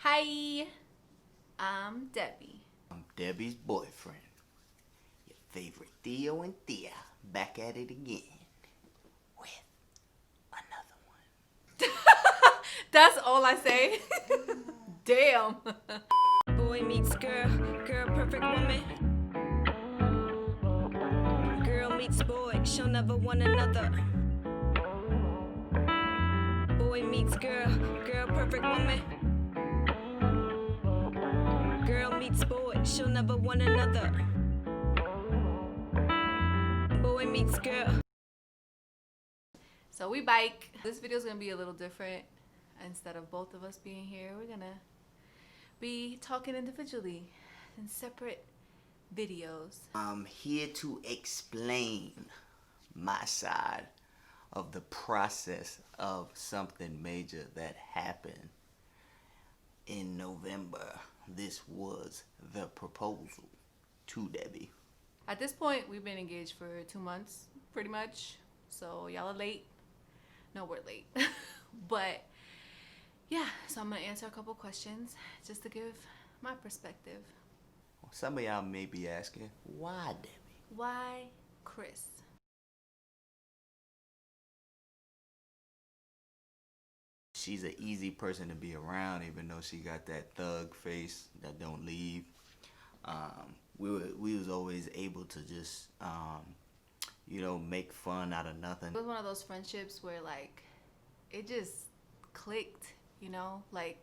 Hi, I'm Debbie. I'm Debbie's boyfriend, your favorite Theo and Thea, back at it again with another one. That's all I say. Damn. Boy meets girl, girl perfect woman. Girl meets boy, she'll never want another. Boy meets girl, girl perfect woman. Girl meets boy, she'll never want another. Boy meets girl. So we bike. This video is gonna be a little different. Instead of both of us being here, we're gonna be talking individually in separate videos. I'm here to explain my side of the process of something major that happened in November. This was the proposal to Debbie. At this point, we've been engaged for 2 months, pretty much. So y'all are late. No, we're late. But yeah, so I'm gonna answer a couple questions just to give my perspective. Some of y'all may be asking, why Debbie? Why Chris? She's an easy person to be around, even though she got that thug face that don't leave. We was always able to just make fun out of nothing. It was one of those friendships where like it just clicked, like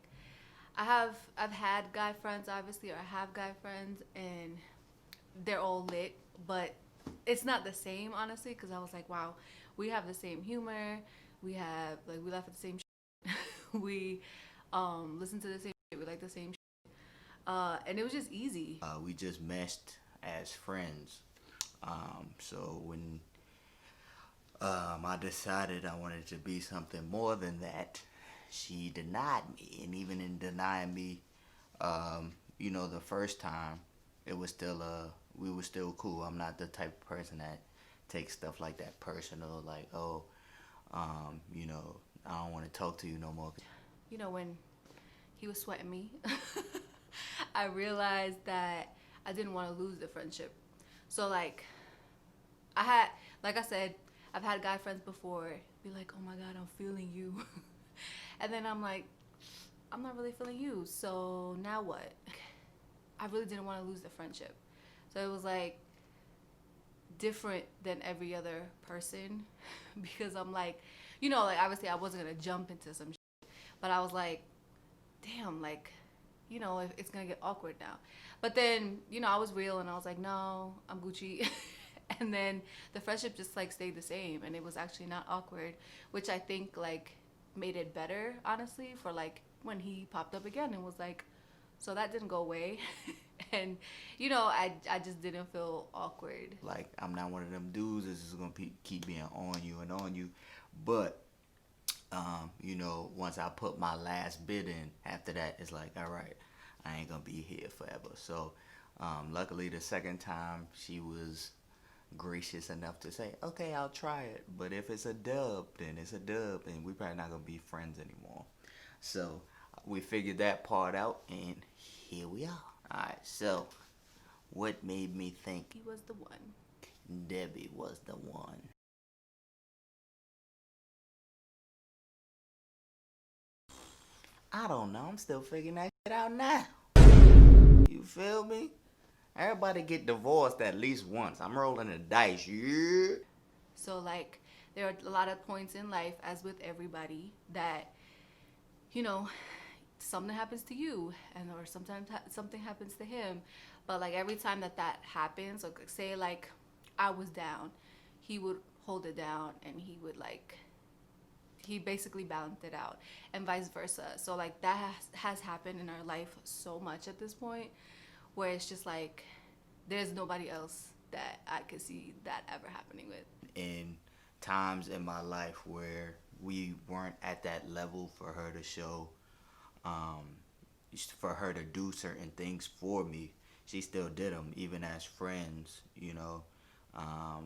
I've had guy friends obviously, or I have guy friends, and they're all lit, but it's not the same honestly, because I was like, wow, we have the same humor, we laugh at the same shit. We listen to the same shit, we like the same shit. And it was just easy. We just meshed as friends. So when I decided I wanted to be something more than that, she denied me. And even in denying me, the first time, it was still we were still cool. I'm not the type of person that takes stuff like that personal, like, I don't want to talk to you no more. When he was sweating me, I realized that I didn't want to lose the friendship. So like I said, I've had guy friends before be like, oh my God, I'm feeling you. And then I'm like, I'm not really feeling you. So now what? I really didn't want to lose the friendship. So it was like different than every other person because I'm like, obviously I wasn't going to jump into some shit, but I was like, damn, if it's going to get awkward now. But then, I was real and I was like, no, I'm Gucci. And then the friendship just stayed the same, and it was actually not awkward, which I think made it better, honestly, for when he popped up again and was like, so that didn't go away. And I just didn't feel awkward. Like, I'm not one of them dudes that's just gonna keep being on you and on you. But once I put my last bid in, after that it's like, all right, I ain't gonna be here forever. So luckily the second time she was gracious enough to say, okay, I'll try it, but if it's a dub, then it's a dub, and we're probably not gonna be friends anymore. So we figured that part out, and here we are. All right, so what made me think He was the one. Debbie was the one? I don't know, I'm still figuring that shit out now. You feel me? Everybody get divorced at least once. I'm rolling the dice, yeah. So there are a lot of points in life, as with everybody, that something happens to you, or sometimes something happens to him. But every time that happens, or say I was down, he would hold it down, and he would he basically balanced it out, and vice versa. So that has happened in our life so much at this point, where it's just there's nobody else that I could see that ever happening with. In times in my life where we weren't at that level for her to show, for her to do certain things for me, she still did them, even as friends,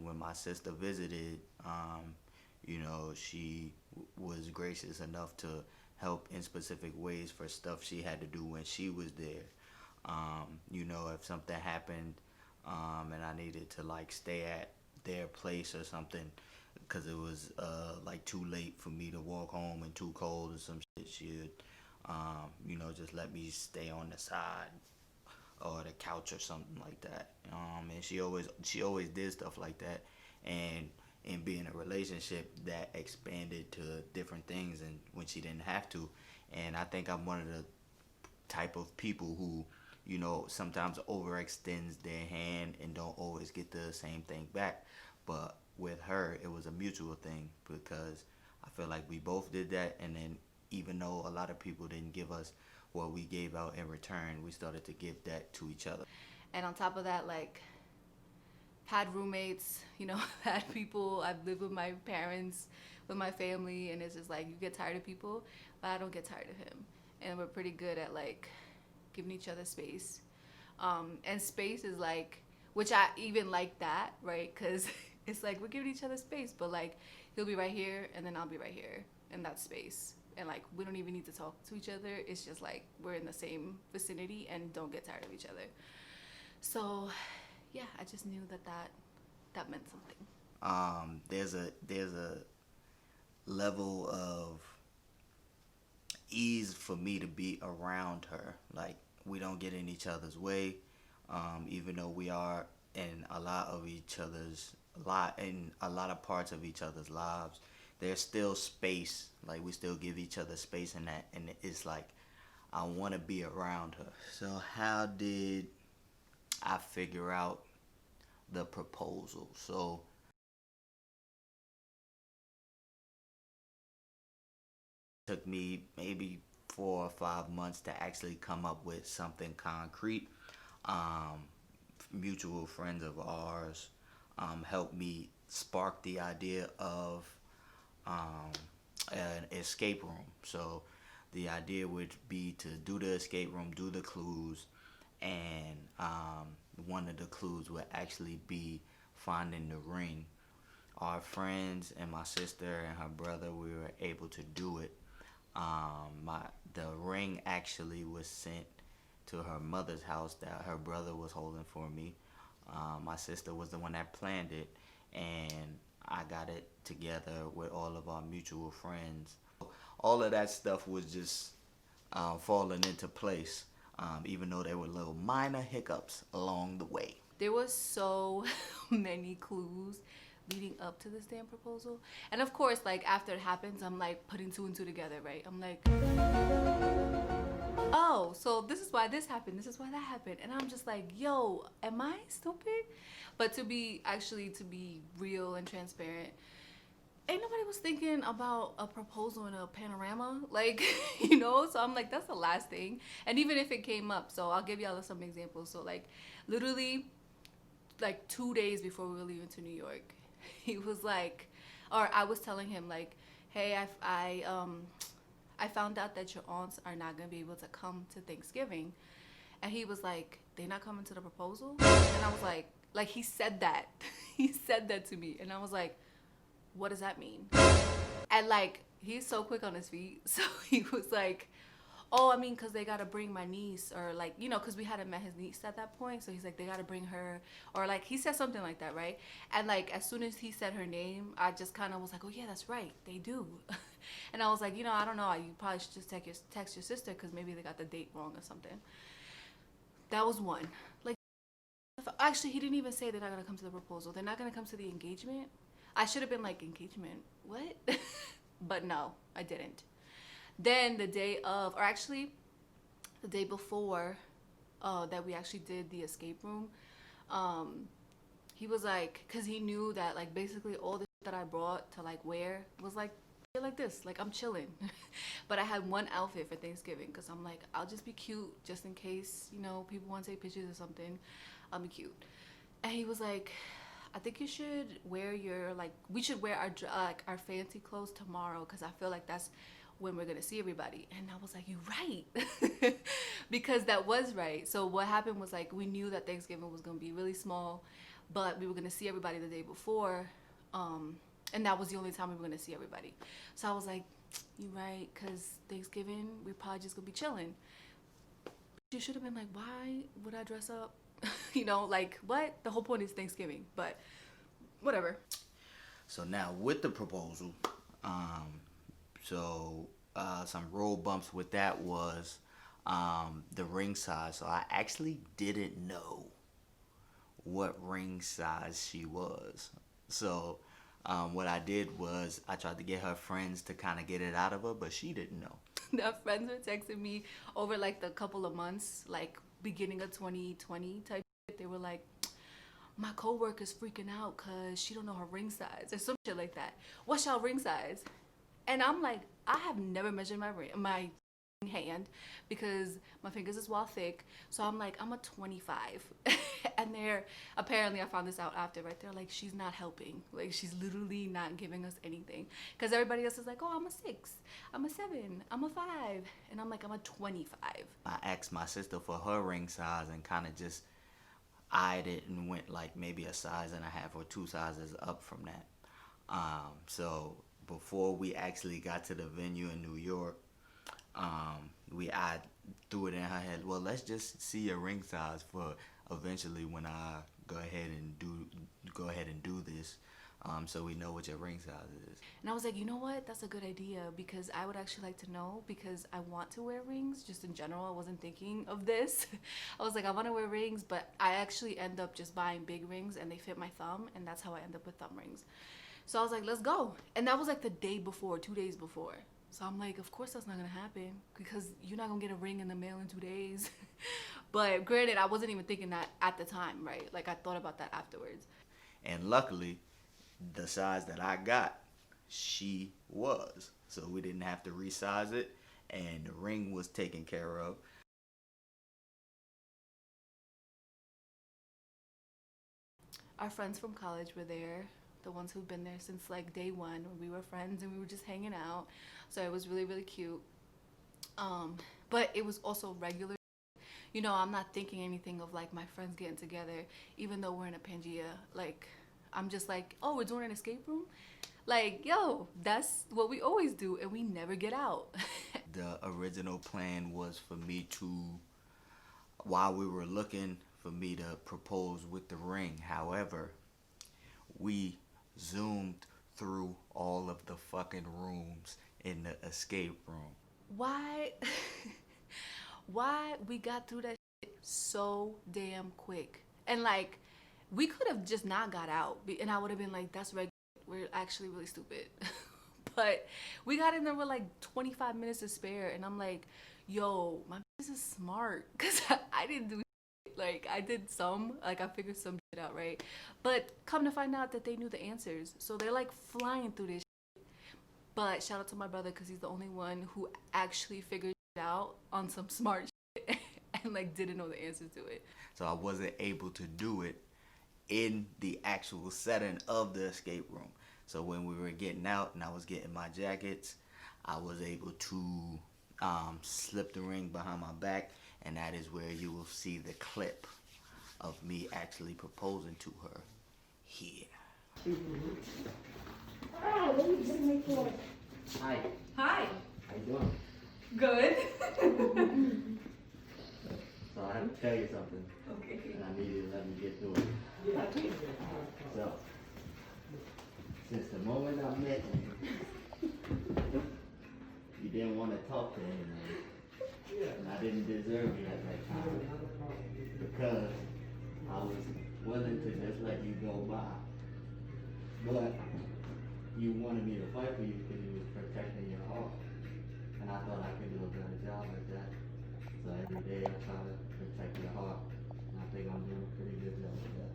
when my sister visited, she was gracious enough to help in specific ways for stuff she had to do when she was there. You know, if something happened and I needed to like stay at their place or something because it was like too late for me to walk home and too cold or some shit, she'd you know, just let me stay on the side or the couch or something like that. And she always did stuff like that. And in being a relationship, that expanded to different things and when she didn't have to. And I think I'm one of the type of people who, you know, sometimes overextends their hand and don't always get the same thing back. But with her, it was a mutual thing because I feel like we both did that. And then even though a lot of people didn't give us what we gave out in return, we started to give that to each other. And on top of that, like, had roommates, you know, had people. I've lived with my parents, with my family, and it's just like you get tired of people, but I don't get tired of him. And we're pretty good at like giving each other space. And space is like, which I even like that, right? Because it's like we're giving each other space, but like he'll be right here and then I'll be right here, and that's space. And like we don't even need to talk to each other. It's just like we're in the same vicinity and don't get tired of each other. So yeah, I just knew that meant something. There's a level of ease for me to be around her. Like we don't get in each other's way, even though we are in a lot of parts of each other's lives. There's still space. Like we still give each other space in that, and it's like I want to be around her. So how did I figure out the proposal? So it took me maybe 4 or 5 months to actually come up with something concrete. Mutual friends of ours helped me spark the idea of an escape room. So the idea would be to do the escape room, do the clues, and one of the clues would actually be finding the ring. Our friends and my sister and her brother, we were able to do it. The ring actually was sent to her mother's house that her brother was holding for me. My sister was the one that planned it, and I got it together with all of our mutual friends. All of that stuff was just falling into place, even though there were little minor hiccups along the way. There was so many clues leading up to this damn proposal. And of course, like after it happens, I'm like putting 2 and 2 together, right? I'm like, oh, so this is why this happened. This is why that happened. And I'm just like, yo, am I stupid? But to be real and transparent, ain't nobody was thinking about a proposal in a panorama, like, you know? So I'm like, that's the last thing. And even if it came up, so I'll give y'all some examples. So like literally like 2 days before we were leaving to New York, he was like, or I was telling him like, hey, I found out that your aunts are not gonna be able to come to Thanksgiving. And he was like, they not coming to the proposal? And I was like he said that. He said that to me. And I was like, what does that mean? And like, he's so quick on his feet. So he was like, oh, I mean, because they got to bring my niece, or like, you know, because we hadn't met his niece at that point. So he's like, they got to bring her, or like, he said something like that, right? And like, as soon as he said her name, I just kind of was like, oh yeah, that's right, they do. And I was like, you know, I don't know, you probably should just text your sister, because maybe they got the date wrong or something. That was one. Like, actually, he didn't even say they're not going to come to the proposal. They're not going to come to the engagement. I should have been like, engagement, what? But no, I didn't. Then the day of, or actually the day before that we actually did the escape room, he was like, because he knew that like basically all the shit that I brought to like wear was like this, like I'm chilling. But I had one outfit for Thanksgiving because I'm like, I'll just be cute just in case, you know, people want to take pictures or something. I'll be cute. And he was like, I think you should wear your, like, we should wear our fancy clothes tomorrow, because I feel like that's when we're gonna see everybody. And I was like, you're right. Because that was right. So what happened was like, we knew that Thanksgiving was gonna be really small, but we were gonna see everybody the day before, and that was the only time we were gonna see everybody. So I was like, you right, because Thanksgiving, we're probably just going to be chilling. You should have been like, why would I dress up? You know, like, what? The whole point is Thanksgiving, but whatever. So now with the proposal, some road bumps with that was the ring size. So I actually didn't know what ring size she was. So what I did was I tried to get her friends to kind of get it out of her, but she didn't know. The friends were texting me over like the couple of months, like beginning of 2020 type shit. They were like, my coworker's freaking out because she don't know her ring size or some shit like that. What's y'all ring size? And I'm like, I have never measured my hand because my fingers is well thick. So I'm like, I'm a 25. And apparently I found this out after, right? They're like, she's not helping. Like, she's literally not giving us anything. Because everybody else is like, oh, I'm a 6, I'm a 7, I'm a 5. And I'm like, I'm a 25. I asked my sister for her ring size and kind of just eyed it and went like maybe a size and a half or 2 sizes up from that. So before we actually got to the venue in New York, I threw it in her head, well, let's just see your ring size for eventually when I go ahead and do this, so we know what your ring size is. And I was like, you know what? That's a good idea because I would actually like to know because I want to wear rings just in general. I wasn't thinking of this. I was like, I want to wear rings, but I actually end up just buying big rings and they fit my thumb, and that's how I end up with thumb rings. So I was like, let's go. And that was like the day before, 2 days before. So I'm like, of course that's not gonna happen because you're not gonna get a ring in the mail in 2 days. But granted, I wasn't even thinking that at the time, right? Like, I thought about that afterwards. And luckily, the size that I got, she was. So we didn't have to resize it, and the ring was taken care of. Our friends from college were there. The ones who've been there since like day one when we were friends and we were just hanging out. So it was really, really cute. But it was also regular. You know, I'm not thinking anything of like my friends getting together, even though we're in a Pangea. Like, I'm just like, oh, we're doing an escape room? Like, yo, that's what we always do, and we never get out. The original plan was for me to, while we were looking, for me to propose with the ring. However, we zoomed through all of the fucking rooms in the escape room. Why we got through that shit so damn quick? And like, we could have just not got out, and I would have been like, that's regular, we're actually really stupid. But we got in there with like 25 minutes to spare, and I'm like, yo, my business is smart because I didn't do shit. Like, I did some, like, I figured some shit out, right? But come to find out that they knew the answers, so they're like flying through this shit. But shout out to my brother because he's the only one who actually figured it out on some smart shit and like didn't know the answers to it. So I wasn't able to do it in the actual setting of the escape room. So when we were getting out and I was getting my jackets, I was able to slip the ring behind my back, and that is where you will see the clip of me actually proposing to her here. Hi. Hi. How you doing? Good. So I have to tell you something. Okay. And I need you to let me get through it. So, since the moment I met you, you didn't want to talk to anyone. And I didn't deserve you at that time. Because I was willing to just let you go by. But you wanted me to fight for you because you was protecting your heart. And I thought I could do a better job at that. So every day I try to protect your heart. And I think I'm doing a pretty good job of that.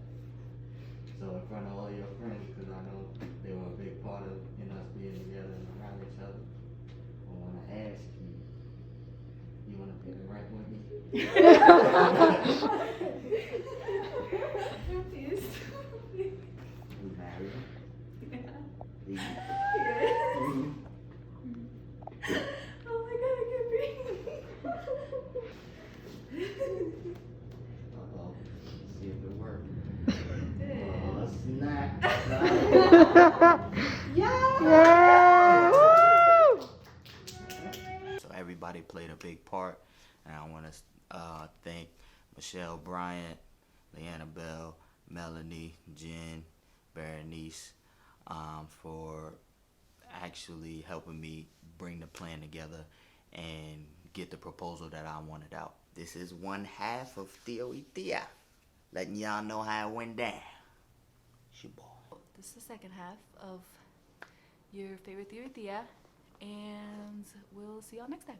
So in front of all your friends, because I know they were a big part of us being together and around each other, I want to ask you, you want to pay the rent with me? Yes. We married? Yeah. Yeah. Oh my god, I can't breathe. Uh-oh. See if it works. It Oh, snap. Yeah. Yeah! Woo! played a big part. And I want to thank Michelle Bryant, Leanna Bell, Melanie, Jen, Berenice, for actually helping me bring the plan together and get the proposal that I wanted out. This is one half of Theo y Tia, letting y'all know how it went down. It's your boy. This is the second half of your favorite Theory Thea, and we'll see y'all next time.